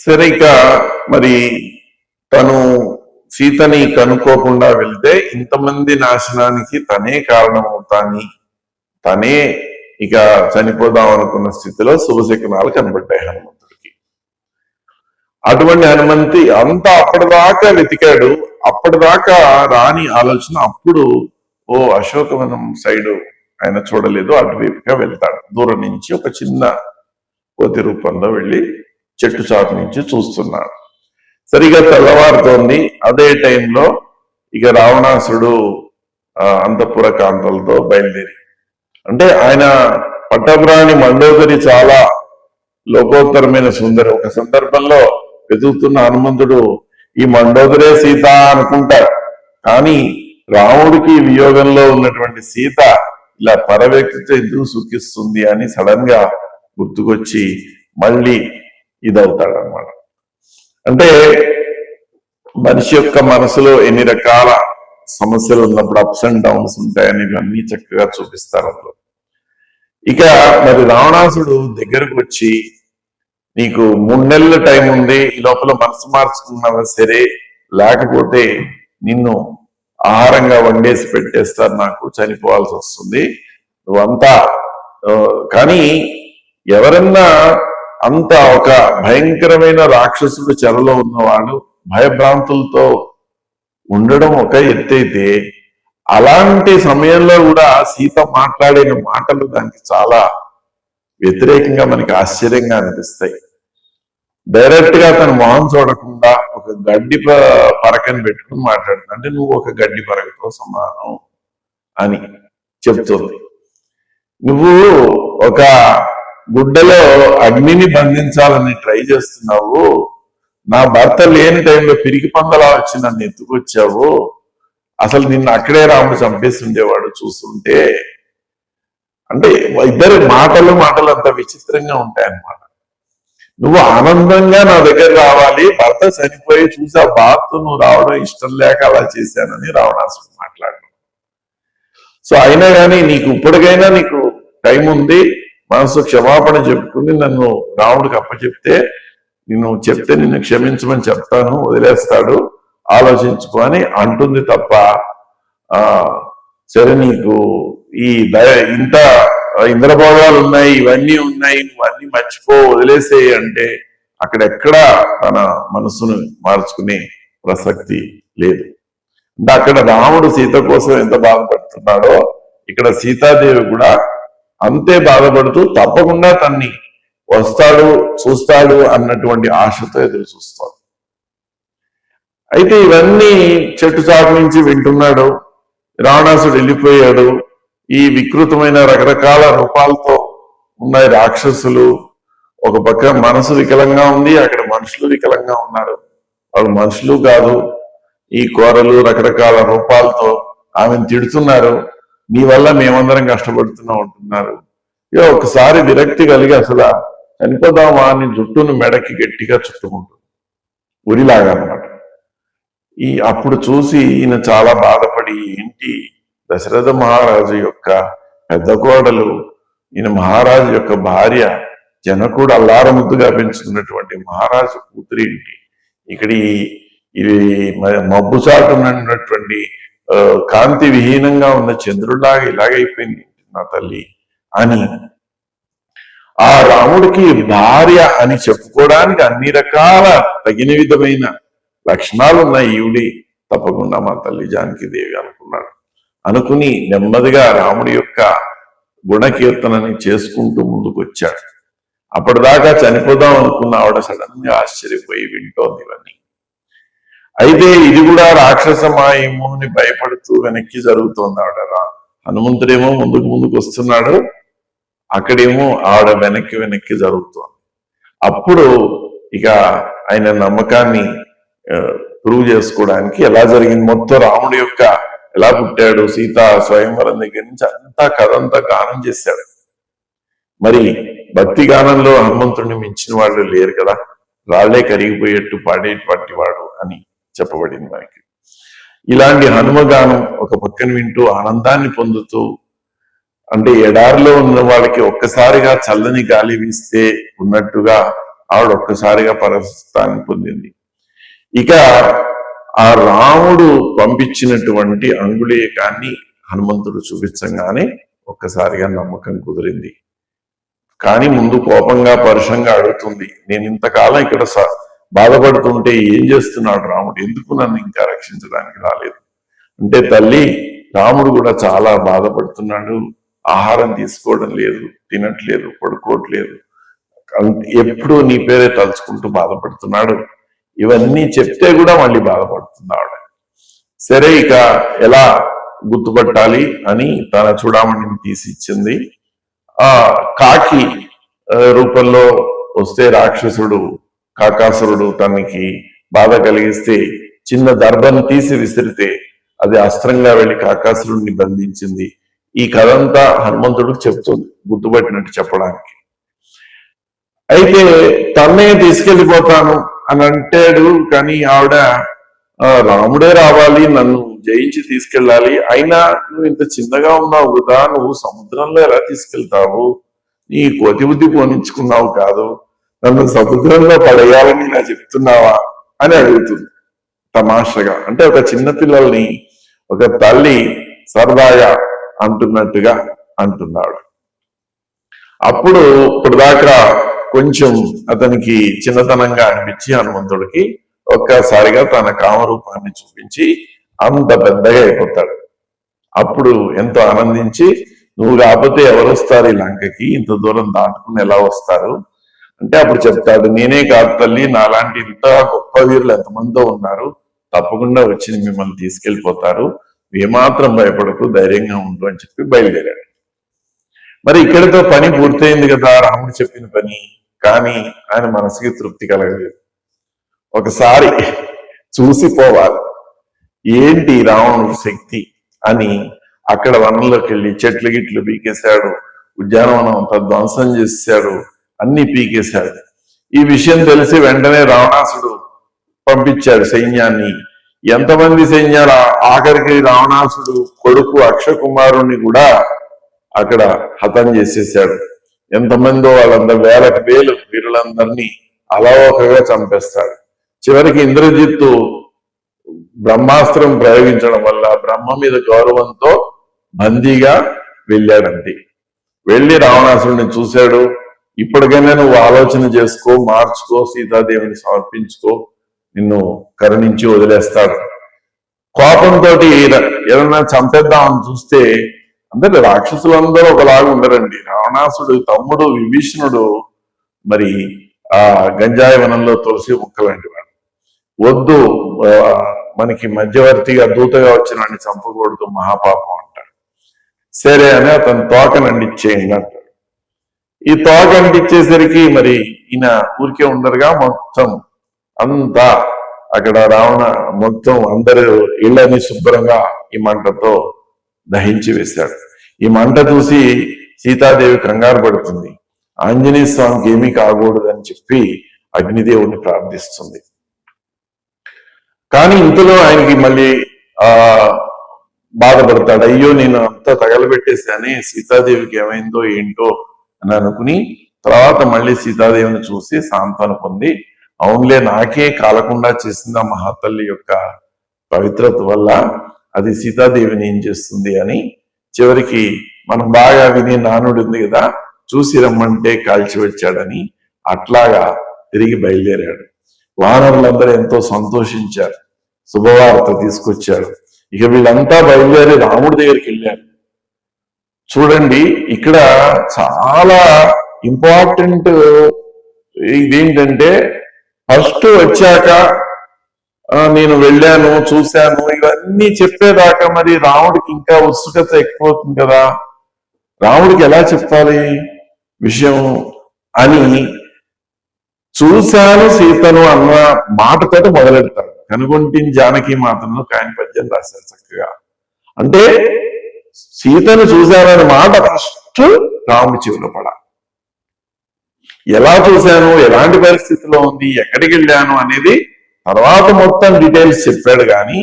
సరే ఇక మరి తను సీతని కనుక్కోకుండా వెళ్తే ఇంతమంది నాశనానికి తనే కారణమవుతాని తనే ఇక చనిపోదాం అనుకున్న స్థితిలో శుభశకునాలు కనబడ్డాయి హనుమంతుడికి. అటువంటి హనుమంతి అంతా అప్పటిదాకా వెతికాడు. అప్పటిదాకా రాని ఆలోచన అప్పుడు అశోకవనం సైడు ఆయన చూడలేదు, అటువైపుగా వెళ్తాడు. దూరం నుంచి ఒక చిన్న కోతి రూపంలో వెళ్ళి చెట్టు చాటు నుంచి చూస్తున్నాడు. సరిగా తెల్లవారుతోంది. అదే టైంలో ఇక రావణాసుడు అంతఃపుర కాంతలతో బయలుదేరి, అంటే ఆయన పట్టపురాణి మండోదరి చాలా లోకోత్తరమైన సుందరి. ఒక సందర్భంలో వెతుకుతున్న హనుమంతుడు ఈ మండోదరే సీత అనుకుంటాడు. కానీ రాముడికి వియోగంలో ఉన్నటువంటి సీత ఇలా పరవ్యక్తితో ఎందుకు సుఖిస్తుంది అని సడన్ గా గుర్తుకొచ్చి మళ్ళీ ఇదవుతాడు అన్నమాట. అంటే మనిషి యొక్క మనసులో ఎన్ని రకాల సమస్యలు ఉన్నప్పుడు అప్స్ అండ్ డౌన్స్ ఉంటాయని ఇవన్నీ చక్కగా చూపిస్తారు అందులో. ఇక మరి రావణాసుడు దగ్గరకు వచ్చి, నీకు 3 నెలల టైం ఉంది, ఈ లోపల మనసు మార్చుకున్నావా సరే, లేకపోతే నిన్ను ఆహారంగా వండేసి పెట్టేస్తారు, నాకు చనిపోవాల్సి వస్తుంది, నువ్వంతా. కానీ ఎవరన్నా అంత ఒక భయంకరమైన రాక్షసుడు చెరలో ఉన్నవాడు భయభ్రాంతులతో ఉండడం ఒక ఎత్తైతే, అలాంటి సమయంలో కూడా సీత మాట్లాడిన మాటలు దానికి చాలా వ్యతిరేకంగా మనకి ఆశ్చర్యంగా అనిపిస్తాయి. డైరెక్ట్ గా తన మొహం చూడకుండా ఒక గడ్డి పరకని పెట్టుకుని మాట్లాడుతుంది. అంటే నువ్వు ఒక గడ్డి పరకతో సమానం అని చెప్తుంది. నువ్వు ఒక గుడ్డలో అగ్నిని బంధించాలని ట్రై చేస్తున్నావు, నా భర్త లేని టైంలో పిరికి పందలా వచ్చి నన్ను ఎత్తుకొచ్చావు, అసలు నిన్ను అక్కడే రాముడు చంపేస్తుండేవాడు చూస్తుంటే. అంటే ఇద్దరు మాటలు అంత విచిత్రంగా ఉంటాయన్నమాట. నువ్వు ఆనందంగా నా దగ్గర రావాలి, భర్త చనిపోయి చూసి ఆ బాధతో నువ్వు రావడం ఇష్టం లేక అలా చేశానని రావణాసుడు మాట్లాడడం. సో అయినా కానీ నీకు ఇప్పటికైనా నీకు టైం ఉంది, మనసు క్షమాపణ చెప్పుకుని నన్ను రాముడికి అప్పచెప్తే, నిన్ను క్షమించమని చెప్తాను, వదిలేస్తాడు, ఆలోచించుకో అని అంటుంది తప్ప సరే నీకు ఈ ఇంత ఇంద్రభోగాలు ఉన్నాయి, ఇవన్నీ ఉన్నాయి, నువ్వు అన్ని మర్చిపో, వదిలేసేయి అంటే అక్కడెక్కడా తన మనసును మార్చుకునే ప్రసక్తి లేదు. అంటే అక్కడ రాముడు సీత కోసం ఎంత బాధపడుతున్నాడో ఇక్కడ సీతాదేవి కూడా అంతే బాధపడుతూ తప్పకుండా తన్ని వస్తాడు చూస్తాడు అన్నటువంటి ఆశతో ఎదురు చూస్తాడు. అయితే ఇవన్నీ చెట్టు చాటు నుంచి వింటున్నాడు. రావణాసుడు వెళ్ళిపోయాడు. ఈ వికృతమైన రకరకాల రూపాలతో ఉన్నాయి రాక్షసులు. ఒక పక్క మనసు వికలంగా ఉంది, అక్కడ మనుషులు వికలంగా ఉన్నారు. వాళ్ళు మనుషులు కాదు, ఈ కోరలు రకరకాల రూపాలతో ఆమెను తిడుతున్నారు. నీ వల్ల మేమందరం కష్టపడుతున్నాం అంటున్నారు. ఇక ఒకసారి విరక్తి కలిగి అసలు చనిపోదామా అని జుట్టును మెడకి గట్టిగా చుట్టుకుంటుంది, ఉరిలాగా అన్నమాట. అప్పుడు చూసి ఈయన చాలా బాధపడి, ఏంటి దశరథ మహారాజు యొక్క పెద్ద కోడలు, ఈయన మహారాజు యొక్క భార్య, జనకుడు అల్లారముద్దుగా పెంచుతున్నటువంటి మహారాజు కూతురు ఏంటి, ఇక్కడ ఇది మబ్బుచాటున్నటువంటి కాంతి విహీనంగా ఉన్న చంద్రుడిలాగా ఇలాగైపోయింది నా తల్లి అని. ఆ రాముడికి భార్య అని చెప్పుకోవడానికి అన్ని రకాల తగిన విధమైన లక్షణాలు ఉన్నాయి, ఈవిడి తప్పకుండా మా తల్లి జానకీదేవి అనుకున్నాడు. అనుకుని నెమ్మదిగా రాముడి యొక్క గుణకీర్తనని చేసుకుంటూ ముందుకొచ్చాడు. అప్పటిదాకా చనిపోదాం అనుకున్న ఆవిడ సడన్ గా ఆశ్చర్యపోయి వింటోంది ఇవన్నీ. అయితే ఇది కూడా రాక్షసమాయేమో అని భయపడుతూ వెనక్కి జరుగుతోంది ఆవిడ. హనుమంతుడేమో ముందుకు వస్తున్నాడు, అక్కడేమో ఆవిడ వెనక్కి జరుగుతోంది. అప్పుడు ఇక ఆయన నమ్మకాన్ని ప్రూవ్ చేసుకోవడానికి ఎలా జరిగింది మొత్తం, రాముడి యొక్క ఎలా పుట్టాడు, సీత స్వయంవరం దగ్గర నుంచి అంతా కథంతా గానం చేశాడు. మరి భక్తి గానంలో హనుమంతుడిని మించిన వాళ్ళు లేరు కదా, రాళ్లే కరిగిపోయేట్టు పాడేటువంటి వాడు అని చెప్పబడింది మనకి. ఇలాంటి హనుమగానం ఒక పక్కన వింటూ ఆనందాన్ని పొందుతూ, అంటే ఎడారిలో ఉన్న వాళ్ళకి ఒక్కసారిగా చల్లని గాలి వీస్తే ఉన్నట్టుగా ఆవిడ ఒక్కసారిగా పరస్థాన్ని పొందింది. ఇక ఆ రాముడు పంపించినటువంటి అంగుళీయకాన్ని హనుమంతుడు చూపించగానే ఒక్కసారిగా నమ్మకం కుదిరింది. కానీ ముందు కోపంగా పరుషంగా అడుగుతుంది, నేను ఇంతకాలం ఇక్కడ బాధపడుతుంటే ఏం చేస్తున్నాడు రాముడు, ఎందుకు నన్ను ఇంకా రక్షించడానికి రాలేదు అంటే, తల్లి రాముడు కూడా చాలా బాధపడుతున్నాడు, ఆహారం తీసుకోవడం లేదు, తినట్లేదు, పడుకోవట్లేదు, ఎప్పుడు నీ పేరే తలుచుకుంటూ బాధపడుతున్నాడు, ఇవన్నీ చెప్తే కూడా మళ్ళీ బాధపడుతున్నాడు. సరే ఇక ఎలా గుర్తుపట్టాలి అని తన చూడామణిని తీసి ఇచ్చింది. ఆ కాకి రూపంలో వస్తే రాక్షసుడు కాకాసురుడు తనకి బాధ కలిగిస్తే చిన్న దర్భను తీసి విసిరితే అది అస్త్రంగా వెళ్లి కాకాసురుడిని బంధించింది. ఈ కథంతా హనుమంతుడికి చెప్తుంది గుర్తుపట్టినట్టు చెప్పడానికి. అయితే తన్నే తీసుకెళ్లిపోతాను అని అంటాడు, కానీ ఆవిడ రాముడే రావాలి, నన్ను జయించి తీసుకెళ్ళాలి, అయినా నువ్వు ఇంత చిన్నగా ఉన్నావు కదా, నువ్వు సముద్రంలో ఎలా తీసుకెళ్తావు, నీ కోతి బుద్ధి పోనించుకున్నావు కాదు, నన్ను సముద్రంలో పడేయాలని ఇలా చెప్తున్నావా అని అడుగుతుంది తమాషగా. అంటే ఒక చిన్న పిల్లల్ని ఒక తల్లి సరదాగా అంటున్నట్టుగా అంటున్నాడు. అప్పుడు ఇప్పటిదాకా కొంచెం అతనికి చిన్నతనంగా అనిపించి హనుమంతుడికి ఒక్కసారిగా తన కామరూపాన్ని చూపించి అంత పెద్దగా అయిపోతాడు. అప్పుడు ఎంతో ఆనందించి, నువ్వు కాకపోతే ఎవరు వస్తారు ఈ లంకకి, ఇంత దూరం దాటుకుని ఎలా వస్తారు అంటే, అప్పుడు చెప్తాడు, నేనే కాదు తల్లి, నాలాంటి ఇంత గొప్ప వీరులు ఎంతమందో ఉన్నారు, తప్పకుండా వచ్చి మిమ్మల్ని తీసుకెళ్లిపోతారు, ఏమాత్రం భయపడకు, ధైర్యంగా ఉండు అని చెప్పి బయలుదేరాడు. మరి ఇక్కడితో పని పూర్తయింది కదా, రాముడు చెప్పిన పని. కానీ ఆయన మనసుకి తృప్తి కలగలేదు. ఒకసారి చూసిపోవాలి ఏంటి రావణుడి శక్తి అని అక్కడ వనంలోకి వెళ్ళి చెట్లు గిట్లు పీకేశాడు, ఉద్యానవనం అంతా ధ్వంసం చేశాడు, అన్ని పీకేశాడు. ఈ విషయం తెలిసి వెంటనే రావణాసుడు పంపించాడు సైన్యాన్ని. ఎంతమంది సైన్యాలు, ఆఖరికి రావణాసుడు కొడుకు అక్షకుమారుణ్ణి కూడా అక్కడ హతం చేసేసాడు. ఎంతమందో వాళ్ళందరూ వేలకు వేలు వీరులందరినీ అలవోకగా చంపేస్తాడు. చివరికి ఇంద్రజిత్తు బ్రహ్మాస్త్రం ప్రయోగించడం వల్ల బ్రహ్మ మీద గౌరవంతో బందీగా వెళ్ళాడంతే. వెళ్ళి రావణాసుడిని చూశాడు. ఇప్పటికైనా నువ్వు ఆలోచన చేసుకో, మార్చుకో, సీతాదేవిని సమర్పించుకో, నిన్ను కరుణించి వదిలేస్తాడు. కోపంతో ఏదన్నా చంపేద్దామని చూస్తే అందరు రాక్షసులందరూ ఒకలాగా ఉండరండి. రావణాసుడు తమ్ముడు విభీషణుడు మరి ఆ గంజాయి వనంలో తులసి ముక్కలాంటి వాడు. వద్దు, మనకి మధ్యవర్తిగా దూతగా వచ్చిన వాడిని చంపకూడదు, మహాపాపం అంటాడు. సరే అని అతను తోకను అంటించేయండి అంటాడు. ఈ తోక అంటించేసరికి మరి ఈయన ఊరికే ఉండరుగా, మొత్తం అంతా అక్కడ రావణ మొత్తం అందరు ఇళ్ళని శుభ్రంగా ఈ మంటతో దహించి వేశాడు. ఈ మంట చూసి సీతాదేవి కంగారు పడుతుంది. ఆంజనేయ స్వామికి ఏమీ కాకూడదని చెప్పి అగ్నిదేవుడిని ప్రార్థిస్తుంది. కానీ ఇంతలో ఆయనకి మళ్ళీ బాధపడతాడు. అయ్యో, నేను అంతా తగలబెట్టేశానే, సీతాదేవికి ఏమైందో ఏంటో అని అనుకుని తర్వాత మళ్ళీ సీతాదేవిని చూసి సాంత్వన పొంది, అవునులే, నాకే కాలకుండా చేసిన మహాతల్లి యొక్క పవిత్రత వల్ల అది సీతాదేవిని ఏం చేస్తుంది అని చివరికి మనం బాగా వినే నానుడు ఉంది కదా, చూసి రమ్మంటే కాల్చి వచ్చాడని, అట్లాగా తిరిగి బయలుదేరాడు. వానరులందరూ ఎంతో సంతోషించారు, శుభవార్త తీసుకొచ్చారు. ఇక వీళ్ళంతా బయలుదేరి రాముడి దగ్గరికి వెళ్ళారు. చూడండి, ఇక్కడ చాలా ఇంపార్టెంట్ ఇదేంటంటే, ఫస్ట్ వచ్చాక నేను వెళ్ళాను, చూశాను, ఇవన్నీ చెప్పేదాకా మరి రాముడికి ఇంకా ఉత్సుకత ఎక్కువ అవుతుంది కదా, రాముడికి ఎలా చెప్పాలి విషయం అని చూశాను సీతను అన్న మాటతో మొదలెడతాడు. కనుగొంటిని జానకి మాతను కాయని పద్యం రాశారు చక్కగా. అంటే సీతను చూశానన్న మాట ఫస్ట్ రాముడి చెవిలో పడాలి. ఎలా చూశాను, ఎలాంటి పరిస్థితిలో ఉంది, ఎక్కడికి వెళ్ళాను అనేది తర్వాత మొత్తం డీటెయిల్స్ చెప్పాడు. కానీ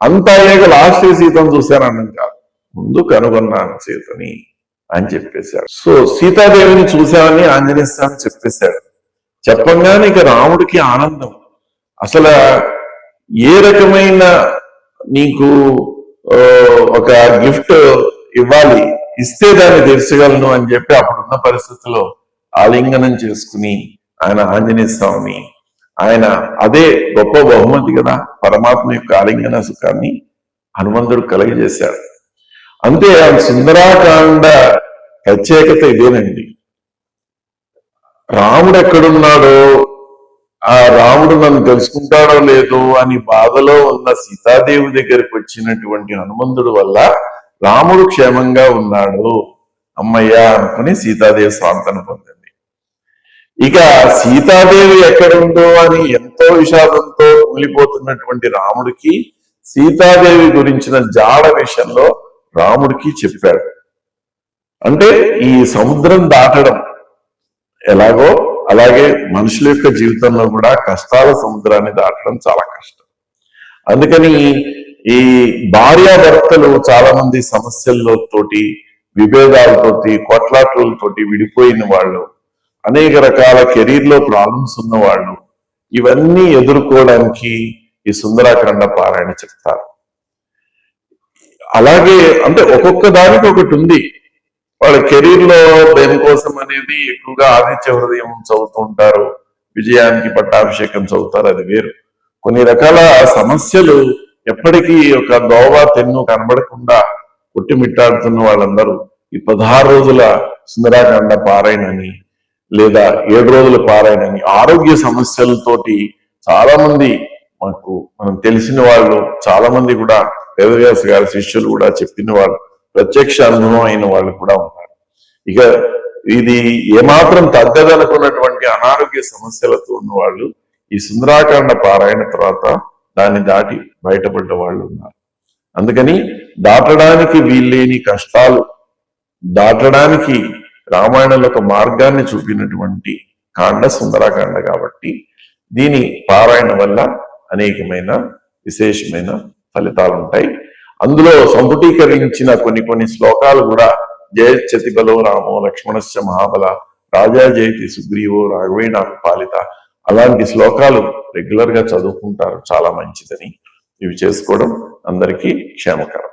అంత అయ్యాక లాస్ట్ సీతను చూశానన్నాను కాదు, ముందు కనుగొన్నాను సీతని అని చెప్పేశాడు. సో సీతాదేవిని చూశామని ఆంజనేయ స్వామి చెప్పేశాడు. చెప్పంగానే ఇక రాముడికి ఆనందం. అసలు ఏ రకమైన నీకు ఆ, ఒక గిఫ్ట్ ఇవ్వాలి, ఇస్తే దాన్ని తీర్చగలను అని చెప్పి అప్పుడున్న పరిస్థితుల్లో ఆలింగనం చేసుకుని ఆయన ఆంజనేయ స్వామిని, ఆయన అదే గొప్ప బహుమతి కదా, పరమాత్మ యొక్క ఆలింగన సుఖాన్ని హనుమంతుడు కలుగజేశాడు. అంతే ఆ సుందరాకాండ ప్రత్యేకత ఇదేనండి. రాముడు ఎక్కడున్నాడో, ఆ రాముడు నన్ను తెలుసుకుంటాడో లేదో అని బాధలో ఉన్న సీతాదేవి దగ్గరికి వచ్చినటువంటి హనుమంతుడు వల్ల రాముడు క్షేమంగా ఉన్నాడు, అమ్మయ్య అనుకుని సీతాదేవి స్వాంతన పొందింది. ఇక సీతాదేవి ఎక్కడుందో అని ఎంతో విషాదంతో కూలిపోతున్నటువంటి రాముడికి సీతాదేవి గురించిన జాడ విషయంలో రాముడికి చెప్పాడు. అంటే ఈ సముద్రం దాటడం ఎలాగో అలాగే మనుషుల యొక్క జీవితంలో కూడా కష్టాల సముద్రాన్ని దాటడం చాలా కష్టం. అందుకని ఈ భార్యాభర్తలు చాలా మంది సమస్యలతోటి, విభేదాలతోటి, కొట్లాట్లతోటి విడిపోయిన వాళ్ళు, అనేక రకాల కెరీర్ లో ప్రాబ్లమ్స్ ఉన్న వాళ్ళు, ఇవన్నీ ఎదుర్కోవడానికి ఈ సుందరాకాండ పారాయణ చెప్తారు. అలాగే అంటే ఒక్కొక్క దానికి ఒకటి ఉంది. వాళ్ళ కెరీర్ లో దేనికోసం అనేది ఎక్కువగా ఆదిత్య హృదయం చదువుతూ ఉంటారు, విజయానికి పట్టాభిషేకం చదువుతారు, అది వేరు. కొన్ని రకాల సమస్యలు ఎప్పటికీ ఒక దోవ తెన్ను కనబడకుండా కొట్టిమిట్టాడుతున్న వాళ్ళందరూ ఈ 16 రోజుల సుందరాకాండ పారాయణని లేదా 7 రోజుల పారాయణని, ఆరోగ్య సమస్యలతోటి చాలా మంది మనం తెలిసిన వాళ్ళు, చాలా మంది కూడా వేదవ్యాస గారి శిష్యులు కూడా చెప్పిన వాళ్ళు, ప్రత్యక్ష అనుభవం అయిన వాళ్ళు కూడా ఉన్నారు. ఇక ఇది ఏమాత్రం తగ్గదనుకున్నటువంటి అనారోగ్య సమస్యలతో ఉన్న వాళ్ళు ఈ సుందరాకాండ పారాయణ తర్వాత దాన్ని దాటి బయటపడ్డ వాళ్ళు ఉన్నారు. అందుకని దాటడానికి వీల్లేని కష్టాలు దాటడానికి రామాయణంలో ఒక మార్గాన్ని చూపినటువంటి కాండ సుందరాకాండ కాబట్టి దీని పారాయణ వల్ల అనేకమైన విశేషమైన ఫలితాలు ఉంటాయి. అందులో సంపుటీకరించిన కొన్ని శ్లోకాలు కూడా జయచ్చతి బలో రామో లక్ష్మణస్య మహాబల రాజా జయతి సుగ్రీవో రాఘవేణ పాలిత, అలాంటి శ్లోకాలు రెగ్యులర్ గా చదువుకుంటారు, చాలా మంచిదని. ఇవి చేసుకోవడం అందరికీ క్షేమకరం.